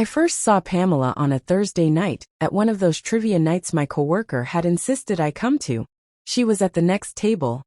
I first saw Pamela on a Thursday night at one of those trivia nights my coworker had insisted I come to. She was at the next table,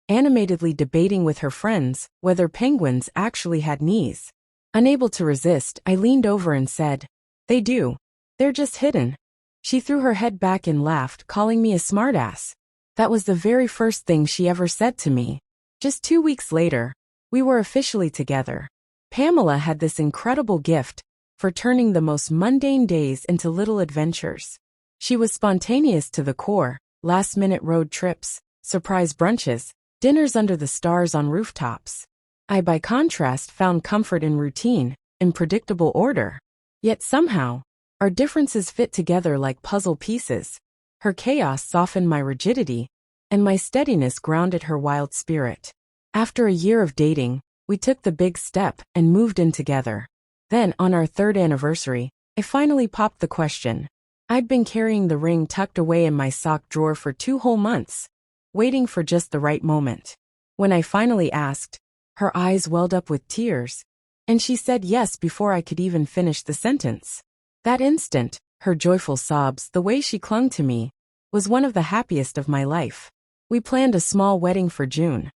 animatedly debating with her friends whether penguins actually had knees. Unable to resist, I leaned over and said, "They do. They're just hidden." She threw her head back and laughed, calling me a smartass. That was the very first thing she ever said to me. Just 2 weeks later, we were officially together. Pamela had this incredible gift for turning the most mundane days into little adventures. She was spontaneous to the core, last-minute road trips, surprise brunches, dinners under the stars on rooftops. I, by contrast, found comfort in routine, in predictable order. Yet somehow, our differences fit together like puzzle pieces. Her chaos softened my rigidity, and my steadiness grounded her wild spirit. After a year of dating, we took the big step and moved in together. Then, on our third anniversary, I finally popped the question. I'd been carrying the ring tucked away in my sock drawer for 2 whole months, waiting for just the right moment. When I finally asked, her eyes welled up with tears, and she said yes before I could even finish the sentence. That instant, her joyful sobs, the way she clung to me, was one of the happiest of my life. We planned a small wedding for June.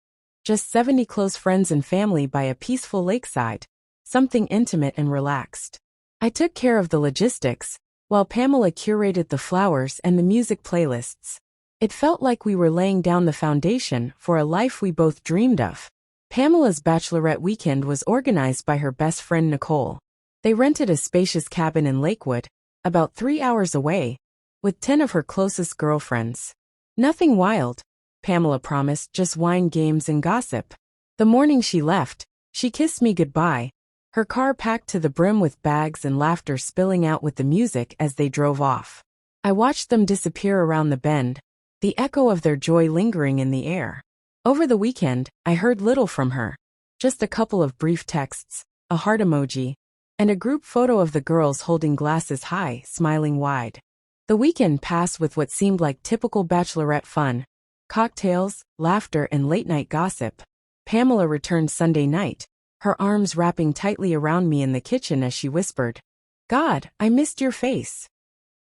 Just 70 close friends and family by a peaceful lakeside, something intimate and relaxed. I took care of the logistics, while Pamela curated the flowers and the music playlists. It felt like we were laying down the foundation for a life we both dreamed of. Pamela's bachelorette weekend was organized by her best friend Nicole. They rented a spacious cabin in Lakewood, about 3 hours away, with 10 of her closest girlfriends. Nothing wild, Pamela promised, just wine, games, and gossip. The morning she left, she kissed me goodbye, her car packed to the brim with bags and laughter spilling out with the music as they drove off. I watched them disappear around the bend, the echo of their joy lingering in the air. Over the weekend, I heard little from her. Just a couple of brief texts, a heart emoji, and a group photo of the girls holding glasses high, smiling wide. The weekend passed with what seemed like typical bachelorette fun. Cocktails, laughter, and late-night gossip. Pamela returned Sunday night, her arms wrapping tightly around me in the kitchen as she whispered, "God, I missed your face."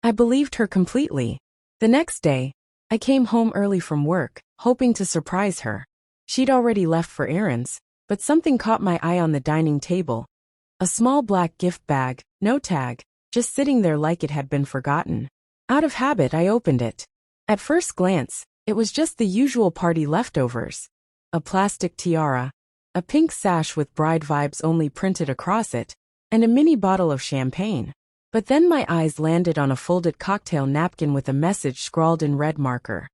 I believed her completely. The next day, I came home early from work, hoping to surprise her. She'd already left for errands, but something caught my eye on the dining table. A small black gift bag, no tag, just sitting there like it had been forgotten. Out of habit, I opened it. At first glance, it was just the usual party leftovers. A plastic tiara, a pink sash with bride vibes only printed across it, and a mini bottle of champagne. But then my eyes landed on a folded cocktail napkin with a message scrawled in red marker.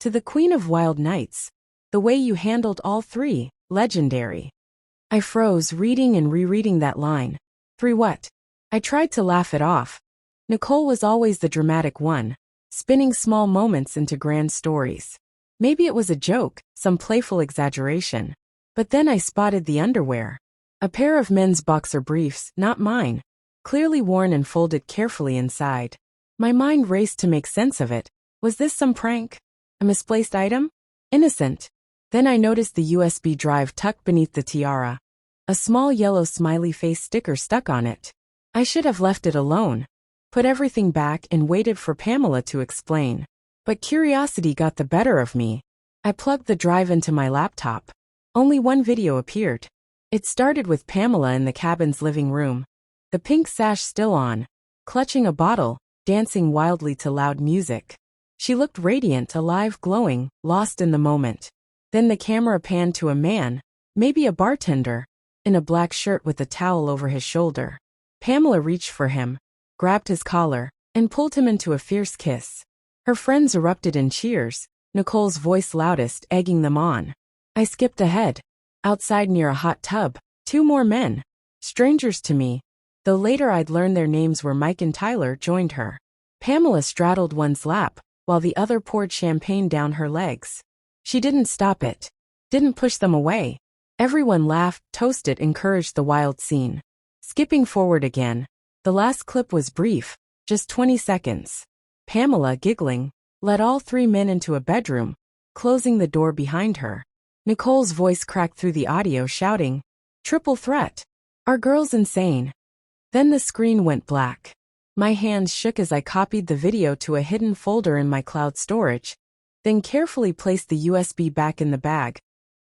"To the Queen of Wild Nights, the way you handled all 3, legendary." I froze, reading and rereading that line. 3 what? I tried to laugh it off. Nicole was always the dramatic one, spinning small moments into grand stories. Maybe it was a joke, some playful exaggeration. But then I spotted the underwear. A pair of men's boxer briefs, not mine, clearly worn and folded carefully inside. My mind raced to make sense of it. Was this some prank? A misplaced item? Innocent. Then I noticed the USB drive tucked beneath the tiara. A small yellow smiley face sticker stuck on it. I should have left it alone, put everything back, and waited for Pamela to explain. But curiosity got the better of me. I plugged the drive into my laptop. Only one video appeared. It started with Pamela in the cabin's living room, the pink sash still on, clutching a bottle, dancing wildly to loud music. She looked radiant, alive, glowing, lost in the moment. Then the camera panned to a man, maybe a bartender, in a black shirt with a towel over his shoulder. Pamela reached for him, grabbed his collar, and pulled him into a fierce kiss. Her friends erupted in cheers, Nicole's voice loudest, egging them on. I skipped ahead. Outside near a hot tub, 2 more men, strangers to me, though later I'd learn their names were Mike and Tyler, joined her. Pamela straddled one's lap, while the other poured champagne down her legs. She didn't stop it. Didn't push them away. Everyone laughed, toasted, encouraged the wild scene. Skipping forward again, the last clip was brief, just 20 seconds. Pamela, giggling, led all 3 men into a bedroom, closing the door behind her. Nicole's voice cracked through the audio, shouting, "Triple threat. Are girls insane?" Then the screen went black. My hands shook as I copied the video to a hidden folder in my cloud storage, then carefully placed the USB back in the bag,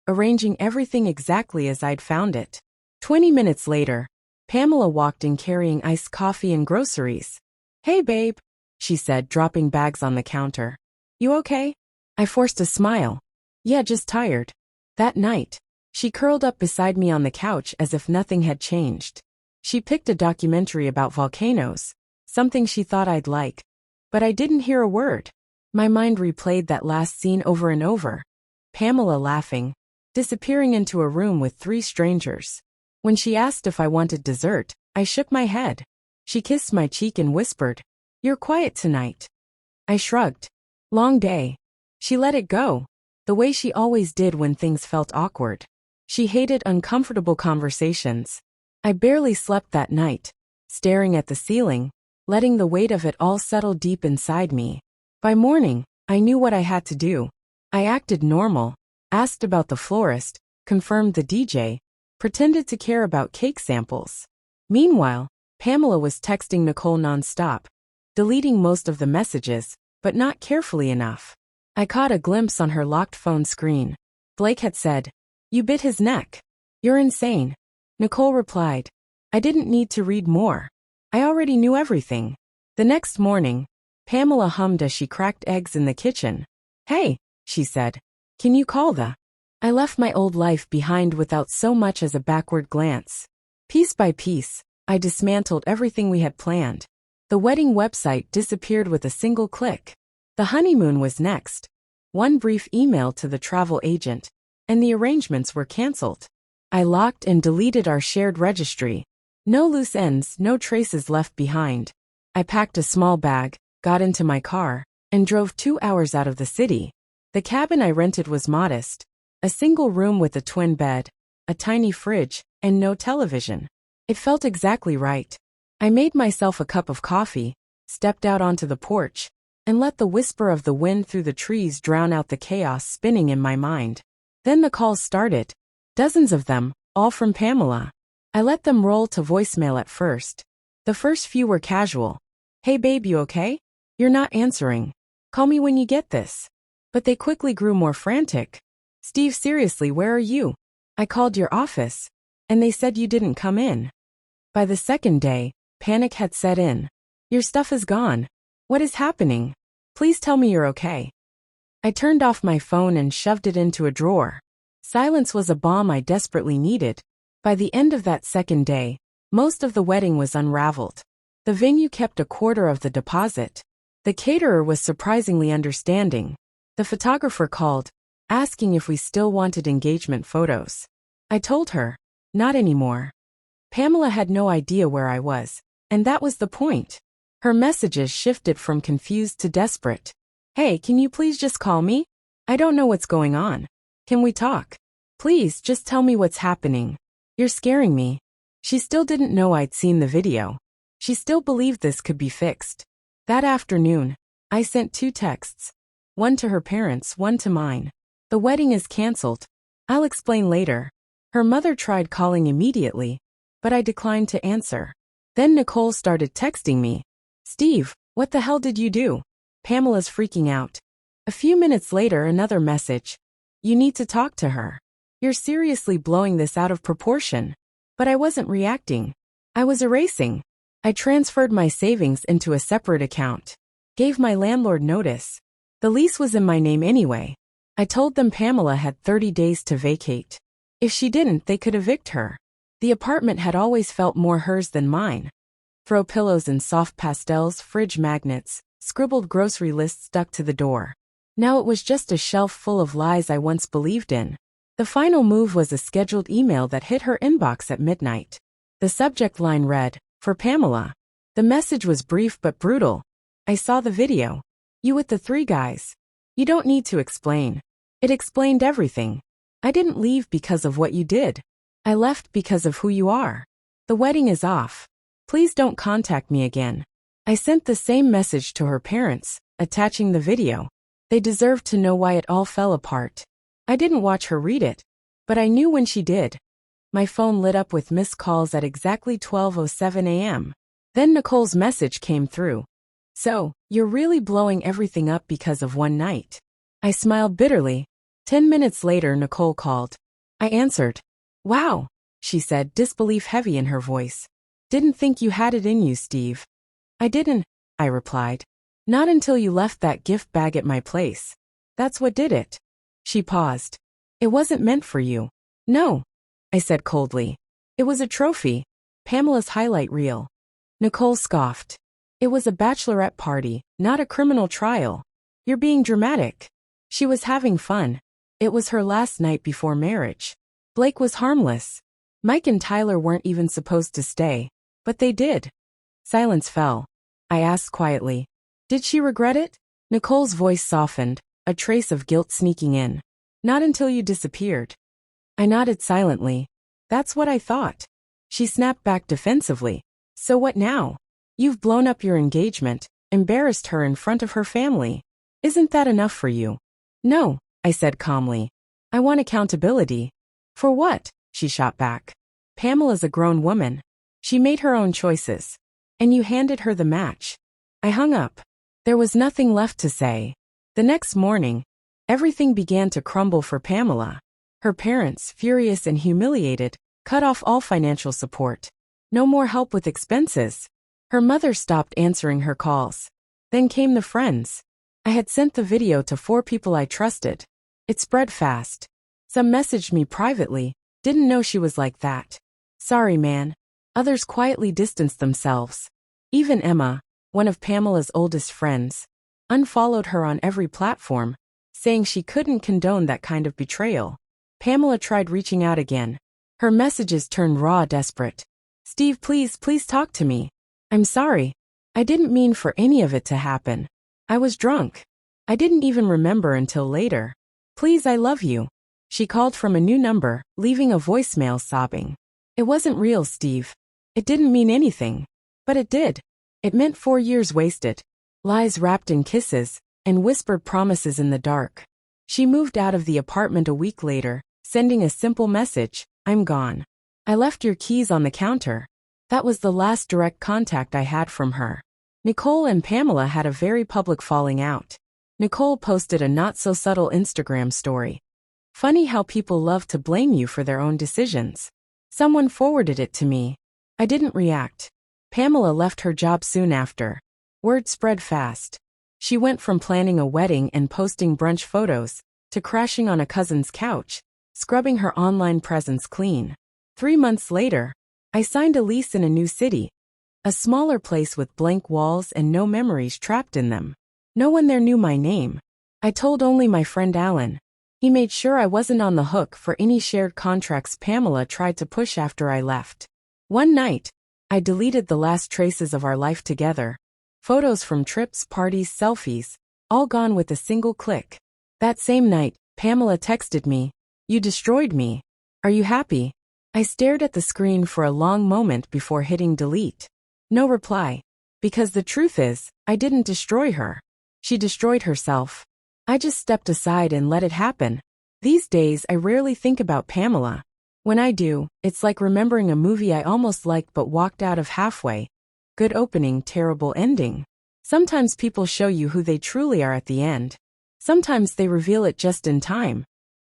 arranging everything exactly as I'd found it. 20 minutes later, Pamela walked in carrying iced coffee and groceries. "Hey babe," she said, dropping bags on the counter. "You okay?" I forced a smile. "Yeah, just tired." That night, she curled up beside me on the couch as if nothing had changed. She picked a documentary about volcanoes, something she thought I'd like. But I didn't hear a word. My mind replayed that last scene over and over. Pamela laughing, disappearing into a room with 3 strangers. When she asked if I wanted dessert, I shook my head. She kissed my cheek and whispered, "You're quiet tonight." I shrugged. "Long day." She let it go, the way she always did when things felt awkward. She hated uncomfortable conversations. I barely slept that night, staring at the ceiling, letting the weight of it all settle deep inside me. By morning, I knew what I had to do. I acted normal, asked about the florist, confirmed the DJ, pretended to care about cake samples. Meanwhile, Pamela was texting Nicole nonstop, deleting most of the messages, but not carefully enough. I caught a glimpse on her locked phone screen. Blake had said, "You bit his neck. You're insane." Nicole replied, "I didn't need to read more. I already knew everything." The next morning, Pamela hummed as she cracked eggs in the kitchen. "Hey," she said, "can you call the?" I left my old life behind without so much as a backward glance. Piece by piece, I dismantled everything we had planned. The wedding website disappeared with a single click. The honeymoon was next. One brief email to the travel agent, and the arrangements were canceled. I locked and deleted our shared registry. No loose ends, no traces left behind. I packed a small bag, got into my car, and drove 2 hours out of the city. The cabin I rented was modest. A single room with a twin bed, a tiny fridge, and no television. It felt exactly right. I made myself a cup of coffee, stepped out onto the porch, and let the whisper of the wind through the trees drown out the chaos spinning in my mind. Then the calls started. Dozens of them, all from Pamela. I let them roll to voicemail at first. The first few were casual. "Hey babe, you okay? You're not answering. Call me when you get this." But they quickly grew more frantic. "Steve, seriously, where are you? I called your office, and they said you didn't come in." By the second day, panic had set in. "Your stuff is gone. What is happening? Please tell me you're okay." I turned off my phone and shoved it into a drawer. Silence was a balm I desperately needed. By the end of that second day, most of the wedding was unraveled. The venue kept a quarter of the deposit. The caterer was surprisingly understanding. The photographer called, asking if we still wanted engagement photos. I told her, not anymore. Pamela had no idea where I was, and that was the point. Her messages shifted from confused to desperate. "Hey, can you please just call me? I don't know what's going on. Can we talk? Please, just tell me what's happening. You're scaring me." She still didn't know I'd seen the video. She still believed this could be fixed. That afternoon, I sent 2 texts. One to her parents, one to mine. "The wedding is canceled. I'll explain later." Her mother tried calling immediately, but I declined to answer. Then Nicole started texting me. "Steve, what the hell did you do? Pamela's freaking out." A few minutes later, another message. "You need to talk to her. You're seriously blowing this out of proportion." But I wasn't reacting. I was erasing. I transferred my savings into a separate account. Gave my landlord notice. The lease was in my name anyway. I told them Pamela had 30 days to vacate. If she didn't, they could evict her. The apartment had always felt more hers than mine. Throw pillows and soft pastels, fridge magnets, scribbled grocery lists stuck to the door. Now it was just a shelf full of lies I once believed in. The final move was a scheduled email that hit her inbox at midnight. The subject line read, "For Pamela." The message was brief but brutal. I saw the video. "You with the 3 guys. You don't need to explain." It explained everything. I didn't leave because of what you did. I left because of who you are. The wedding is off. Please don't contact me again. I sent the same message to her parents, attaching the video. They deserved to know why it all fell apart. I didn't watch her read it, but I knew when she did. My phone lit up with missed calls at exactly 12:07 a.m. Then Nicole's message came through. So, you're really blowing everything up because of one night. I smiled bitterly. 10 minutes later, Nicole called. I answered. Wow, she said, disbelief heavy in her voice. Didn't think you had it in you, Steve. I didn't, I replied. Not until you left that gift bag at my place. That's what did it. She paused. It wasn't meant for you. No, I said coldly. It was a trophy. Pamela's highlight reel. Nicole scoffed. It was a bachelorette party, not a criminal trial. You're being dramatic. She was having fun. It was her last night before marriage. Blake was harmless. Mike and Tyler weren't even supposed to stay, but they did. Silence fell. I asked quietly, did she regret it? Nicole's voice softened, a trace of guilt sneaking in. Not until you disappeared. I nodded silently. That's what I thought. She snapped back defensively. So what now? You've blown up your engagement, embarrassed her in front of her family. Isn't that enough for you? No, I said calmly. I want accountability. For what? She shot back. Pamela's a grown woman. She made her own choices. And you handed her the match. I hung up. There was nothing left to say. The next morning, everything began to crumble for Pamela. Her parents, furious and humiliated, cut off all financial support. No more help with expenses. Her mother stopped answering her calls. Then came the friends. I had sent the video to 4 people I trusted. It spread fast. Some messaged me privately, didn't know she was like that. Sorry, man. Others quietly distanced themselves. Even Emma, one of Pamela's oldest friends, unfollowed her on every platform, saying she couldn't condone that kind of betrayal. Pamela tried reaching out again. Her messages turned raw, desperate. Steve, please talk to me. I'm sorry. I didn't mean for any of it to happen. I was drunk. I didn't even remember until later. Please, I love you. She called from a new number, leaving a voicemail sobbing. It wasn't real, Steve. It didn't mean anything. But it did. It meant 4 years wasted. Lies wrapped in kisses, and whispered promises in the dark. She moved out of the apartment a week later, sending a simple message, I'm gone. I left your keys on the counter. That was the last direct contact I had from her. Nicole and Pamela had a very public falling out. Nicole posted a not-so-subtle Instagram story. Funny how people love to blame you for their own decisions. Someone forwarded it to me. I didn't react. Pamela left her job soon after. Word spread fast. She went from planning a wedding and posting brunch photos, to crashing on a cousin's couch, scrubbing her online presence clean. 3 months later, I signed a lease in a new city. A smaller place with blank walls and no memories trapped in them. No one there knew my name. I told only my friend Alan. He made sure I wasn't on the hook for any shared contracts Pamela tried to push after I left. One night, I deleted the last traces of our life together. Photos from trips, parties, selfies, all gone with a single click. That same night, Pamela texted me, "You destroyed me. Are you happy?" I stared at the screen for a long moment before hitting delete. No reply. Because the truth is, I didn't destroy her. She destroyed herself. I just stepped aside and let it happen. These days, I rarely think about Pamela. When I do, it's like remembering a movie I almost liked but walked out of halfway. Good opening, terrible ending. Sometimes people show you who they truly are at the end. Sometimes they reveal it just in time.